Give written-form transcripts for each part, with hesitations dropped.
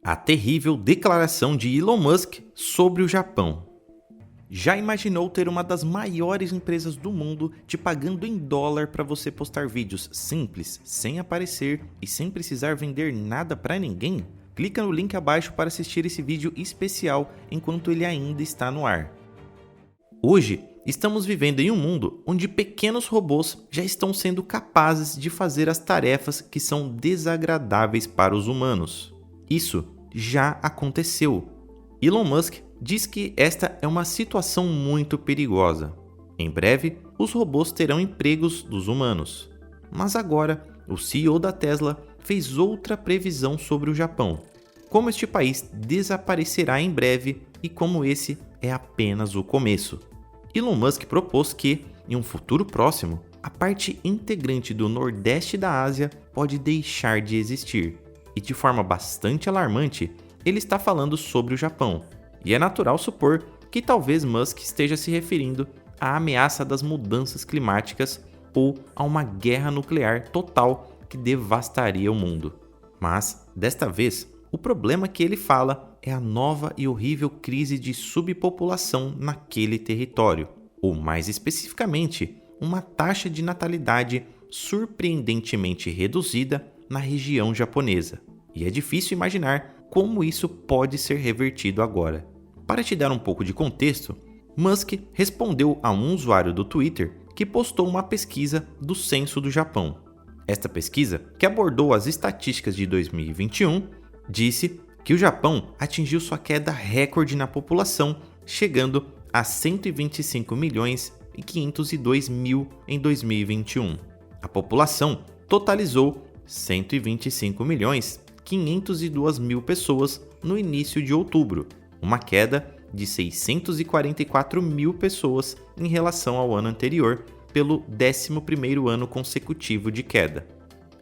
A terrível declaração de Elon Musk sobre o Japão. Já imaginou ter uma das maiores empresas do mundo te pagando em dólar para você postar vídeos simples, sem aparecer e sem precisar vender nada para ninguém? Clica no link abaixo para assistir esse vídeo especial enquanto ele ainda está no ar. Hoje, estamos vivendo em um mundo onde pequenos robôs já estão sendo capazes de fazer as tarefas que são desagradáveis para os humanos. Isso já aconteceu. Elon Musk diz que esta é uma situação muito perigosa. Em breve, os robôs terão empregos dos humanos. Mas agora, o CEO da Tesla fez outra previsão sobre o Japão. Como este país desaparecerá em breve e como esse é apenas o começo. Elon Musk propôs que, em um futuro próximo, a parte integrante do Nordeste da Ásia pode deixar de existir. E de forma bastante alarmante, ele está falando sobre o Japão. E é natural supor que talvez Musk esteja se referindo à ameaça das mudanças climáticas ou a uma guerra nuclear total que devastaria o mundo. Mas, desta vez, o problema que ele fala é a nova e horrível crise de subpopulação naquele território, ou mais especificamente, uma taxa de natalidade surpreendentemente reduzida na região japonesa. E é difícil imaginar como isso pode ser revertido agora. Para te dar um pouco de contexto, Musk respondeu a um usuário do Twitter que postou uma pesquisa do censo do Japão. Esta pesquisa, que abordou as estatísticas de 2021, disse que o Japão atingiu sua queda recorde na população, chegando a 125 milhões e 502 mil em 2021. A população totalizou 125 milhões 502 mil pessoas no início de outubro, uma queda de 644 mil pessoas em relação ao ano anterior, pelo 11º ano consecutivo de queda.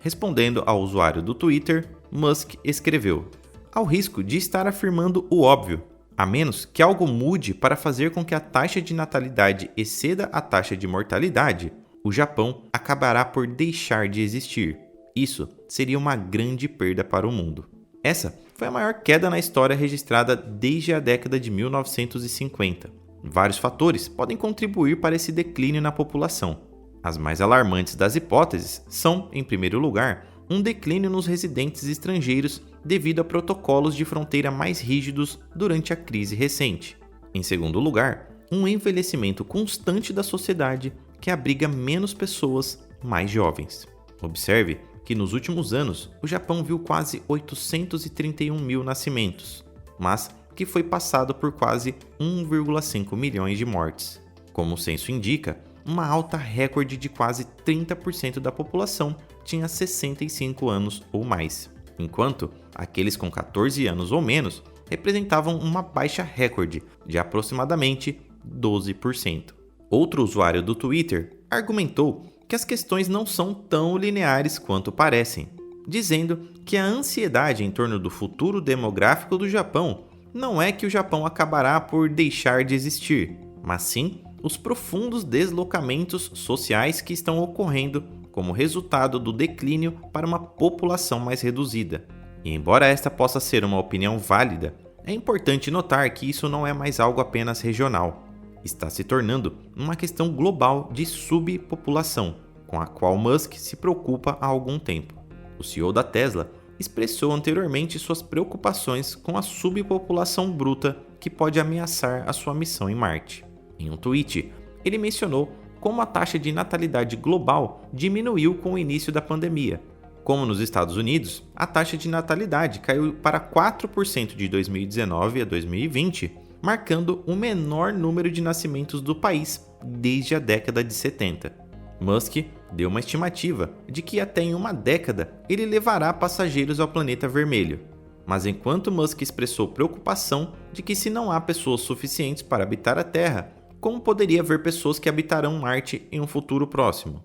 Respondendo ao usuário do Twitter, Musk escreveu: "Ao risco de estar afirmando o óbvio, a menos que algo mude para fazer com que a taxa de natalidade exceda a taxa de mortalidade, o Japão acabará por deixar de existir. Isso seria uma grande perda para o mundo." Essa foi a maior queda na história registrada desde a década de 1950. Vários fatores podem contribuir para esse declínio na população. As mais alarmantes das hipóteses são, em primeiro lugar, um declínio nos residentes estrangeiros devido a protocolos de fronteira mais rígidos durante a crise recente. Em segundo lugar, um envelhecimento constante da sociedade que abriga menos pessoas mais jovens. Observe que nos últimos anos o Japão viu quase 831 mil nascimentos, mas que foi passado por quase 1,5 milhões de mortes. Como o censo indica, uma alta recorde de quase 30% da população tinha 65 anos ou mais, enquanto aqueles com 14 anos ou menos representavam uma baixa recorde de aproximadamente 12%. Outro usuário do Twitter argumentou que as questões não são tão lineares quanto parecem, dizendo que a ansiedade em torno do futuro demográfico do Japão não é que o Japão acabará por deixar de existir, mas sim os profundos deslocamentos sociais que estão ocorrendo como resultado do declínio para uma população mais reduzida. E embora esta possa ser uma opinião válida, é importante notar que isso não é mais algo apenas regional. Está se tornando uma questão global de subpopulação, com a qual Musk se preocupa há algum tempo. O CEO da Tesla expressou anteriormente suas preocupações com a subpopulação bruta que pode ameaçar a sua missão em Marte. Em um tweet, ele mencionou como a taxa de natalidade global diminuiu com o início da pandemia. Como nos Estados Unidos, a taxa de natalidade caiu para 4% de 2019 a 2020, marcando o menor número de nascimentos do país desde a década de 70. Musk deu uma estimativa de que até em uma década ele levará passageiros ao planeta vermelho. Mas enquanto Musk expressou preocupação de que se não há pessoas suficientes para habitar a Terra, como poderia haver pessoas que habitarão Marte em um futuro próximo?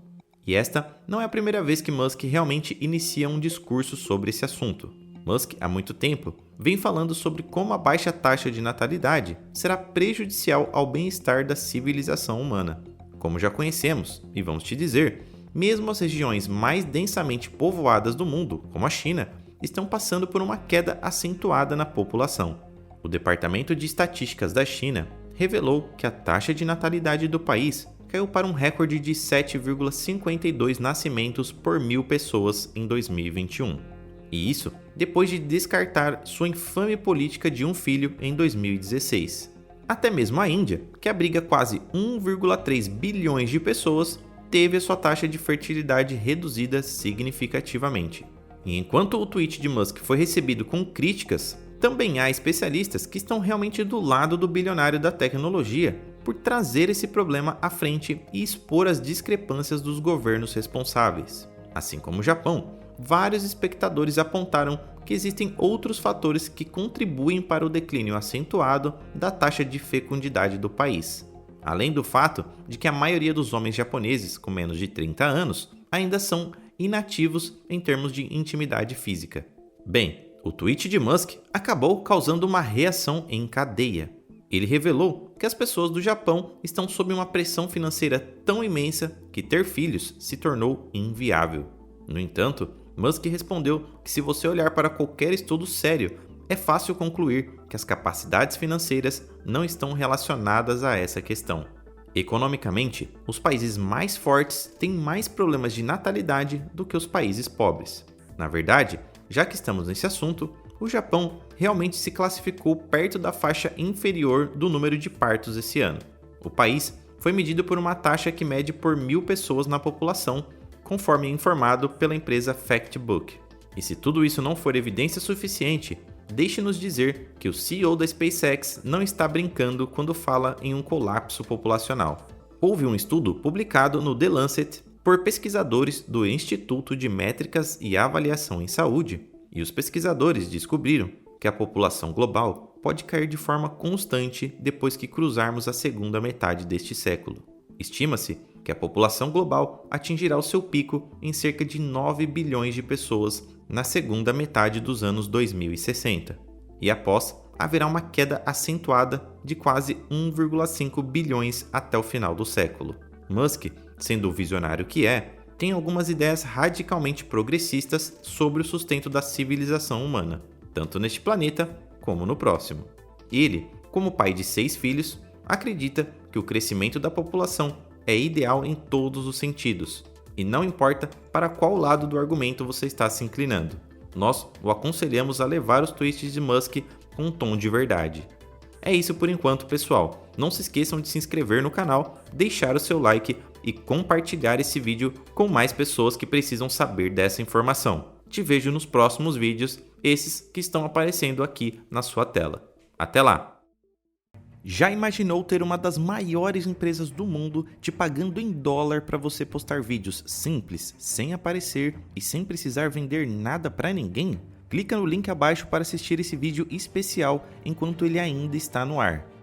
E esta não é a primeira vez que Musk realmente inicia um discurso sobre esse assunto. Musk, há muito tempo, vem falando sobre como a baixa taxa de natalidade será prejudicial ao bem-estar da civilização humana. Como já conhecemos, e vamos te dizer, mesmo as regiões mais densamente povoadas do mundo, como a China, estão passando por uma queda acentuada na população. O Departamento de Estatísticas da China revelou que a taxa de natalidade do país caiu para um recorde de 7,52 nascimentos por 1.000 pessoas em 2021. E isso depois de descartar sua infame política de um filho em 2016. Até mesmo a Índia, que abriga quase 1,3 bilhões de pessoas, teve a sua taxa de fertilidade reduzida significativamente. E enquanto o tweet de Musk foi recebido com críticas, também há especialistas que estão realmente do lado do bilionário da tecnologia por trazer esse problema à frente e expor as discrepâncias dos governos responsáveis. Assim como o Japão, vários espectadores apontaram que existem outros fatores que contribuem para o declínio acentuado da taxa de fecundidade do país. Além do fato de que a maioria dos homens japoneses com menos de 30 anos ainda são inativos em termos de intimidade física. Bem, o tweet de Musk acabou causando uma reação em cadeia. Ele revelou que as pessoas do Japão estão sob uma pressão financeira tão imensa que ter filhos se tornou inviável. No entanto, Musk respondeu que se você olhar para qualquer estudo sério, é fácil concluir que as capacidades financeiras não estão relacionadas a essa questão. Economicamente, os países mais fortes têm mais problemas de natalidade do que os países pobres. Na verdade, já que estamos nesse assunto, o Japão realmente se classificou perto da faixa inferior do número de partos esse ano. O país foi medido por uma taxa que mede por 1.000 pessoas na população, conforme informado pela empresa Factbook. E se tudo isso não for evidência suficiente, deixe-nos dizer que o CEO da SpaceX não está brincando quando fala em um colapso populacional. Houve um estudo publicado no The Lancet por pesquisadores do Instituto de Métricas e Avaliação em Saúde, e os pesquisadores descobriram que a população global pode cair de forma constante depois que cruzarmos a segunda metade deste século. Estima-se que a população global atingirá o seu pico em cerca de 9 bilhões de pessoas na segunda metade dos anos 2060, e após haverá uma queda acentuada de quase 1,5 bilhões até o final do século. Musk, sendo o visionário que é, tem algumas ideias radicalmente progressistas sobre o sustento da civilização humana, tanto neste planeta como no próximo. Ele, como pai de 6 filhos, acredita que o crescimento da população é ideal em todos os sentidos, e não importa para qual lado do argumento você está se inclinando. Nós o aconselhamos a levar os tweets de Musk com um tom de verdade. É isso por enquanto, pessoal. Não se esqueçam de se inscrever no canal, deixar o seu like e compartilhar esse vídeo com mais pessoas que precisam saber dessa informação. Te vejo nos próximos vídeos, esses que estão aparecendo aqui na sua tela. Até lá! Já imaginou ter uma das maiores empresas do mundo te pagando em dólar para você postar vídeos simples, sem aparecer e sem precisar vender nada para ninguém? Clica no link abaixo para assistir esse vídeo especial enquanto ele ainda está no ar.